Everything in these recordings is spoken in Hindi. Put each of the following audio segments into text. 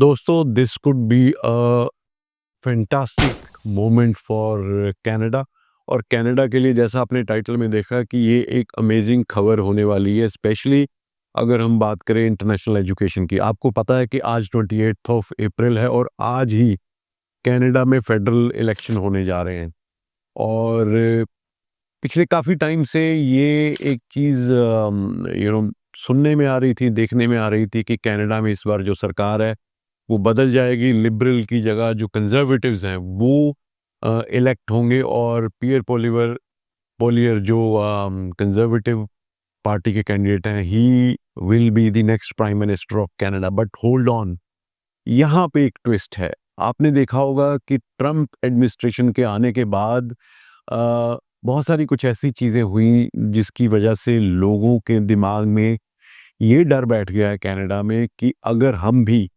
दोस्तों, this could be a fantastic moment for Canada. और कनाडा के लिए जैसा आपने टाइटल में देखा कि ये एक अमेजिंग खबर होने वाली है, स्पेशली अगर हम बात करें इंटरनेशनल एजुकेशन की। आपको पता है कि आज 28 ऑफ अप्रैल है और आज ही कनाडा में फेडरल इलेक्शन होने जा रहे हैं। और पिछले काफ़ी टाइम से ये एक चीज़ सुनने में आ रही थी, देखने में आ रही थी कि कनाडा में इस बार जो सरकार है वो बदल जाएगी। लिबरल की जगह जो कंजर्वेटिव्स हैं वो इलेक्ट होंगे, और पियर पोलिवर पोलियर जो कंजर्वेटिव पार्टी के कैंडिडेट हैं, he will be the next prime minister of Canada. But hold on, यहाँ पे एक ट्विस्ट है। आपने देखा होगा कि ट्रम्प एडमिनिस्ट्रेशन के आने के बाद बहुत सारी कुछ ऐसी चीज़ें हुई जिसकी वजह से लोगों के दिमाग में ये डर बैठ गया है कनाडा में कि अगर हम भी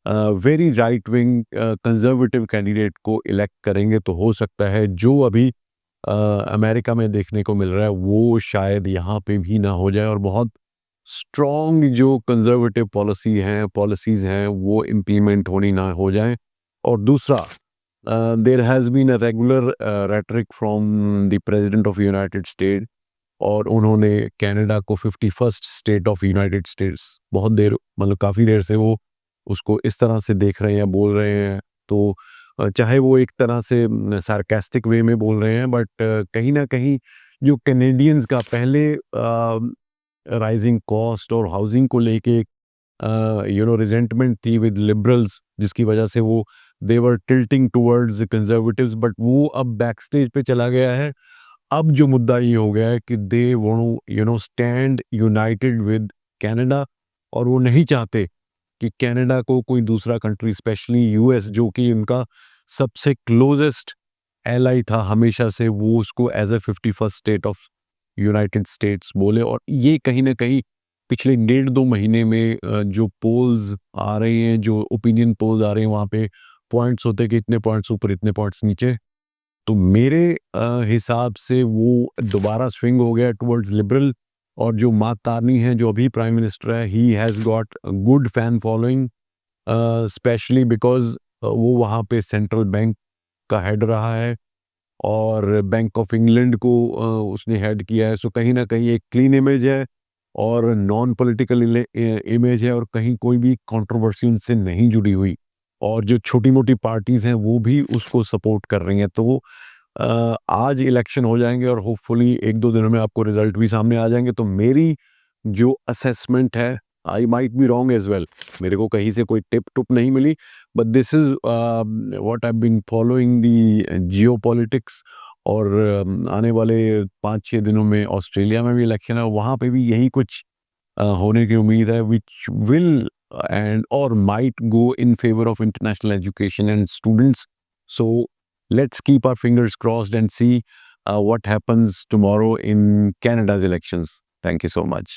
very right wing conservative candidate को इलेक्ट करेंगे तो हो सकता है जो अभी अमेरिका में देखने को मिल रहा है वो शायद यहाँ पे भी ना हो जाए, और बहुत स्ट्रॉन्ग जो कंजर्वेटिव पॉलिसीज़ हैं वो इम्प्लीमेंट होनी ना हो जाए। और दूसरा, there has been a regular rhetoric from the president of United State, और उन्होंने कनाडा को 51st state of United states बहुत देर, मतलब काफ़ी देर से वो उसको इस तरह से देख रहे हैं, बोल रहे हैं। तो चाहे वो एक तरह से सार्कास्टिक वे में बोल रहे हैं, बट कहीं ना कहीं जो कैनेडियंस का पहले राइजिंग कॉस्ट और हाउसिंग को लेके रिजेंटमेंट थी विद लिबरल्स, जिसकी वजह से वो दे वर टिल्टिंग टुवर्ड्स कंजर्वेटिव्स, बट वो अब बैक स्टेज पे चला गया है। अब जो मुद्दा ये हो गया है कि they want stand United with Canada, और वो नहीं चाहते कि कनाडा को कोई दूसरा कंट्री, स्पेशली यूएस जो कि उनका सबसे क्लोजेस्ट एलाई था हमेशा से, वो उसको as a 51st state of United States बोले। और ये कहीं ना कहीं पिछले 1.5-2 महीने में जो पोल्स आ रहे हैं, जो ओपिनियन पोल्स आ रहे हैं, वहाँ पे पॉइंट्स होते हैं कि इतने पॉइंट्स ऊपर इतने पॉइंट्स नीचे। तो मेरे हिसाब से वो दोबारा स्विंग हो गया टुवर्ड्स लिबरल। और जो मार्क कार्नी है, जो अभी प्राइम मिनिस्टर है, he has got good fan following, specially because वो वहाँ पे सेंट्रल बैंक का हेड रहा है, और बैंक ऑफ इंग्लैंड को उसने हेड किया है। सो कहीं ना कहीं एक क्लीन इमेज है और नॉन पॉलिटिकल इमेज है, और कहीं कोई भी कंट्रोवर्सी उनसे नहीं जुड़ी हुई। और जो छोटी मोटी पार्टीज हैं वो भी उसको सपोर्ट कर रही हैं। तो आज इलेक्शन हो जाएंगे और होपफुली 1-2 दिनों में आपको रिजल्ट भी सामने आ जाएंगे। तो मेरी जो असेसमेंट है, I might be wrong as well, मेरे को कहीं से कोई टिप टुप नहीं मिली, but this is what I been following the geopolitics. और आने वाले 5-6 दिनों में ऑस्ट्रेलिया में भी इलेक्शन है, वहाँ पे भी यही कुछ होने की उम्मीद है, विच विल एंड और might go in favour of international education and students. So let's keep our fingers crossed and see what happens tomorrow in Canada's elections. Thank you so much.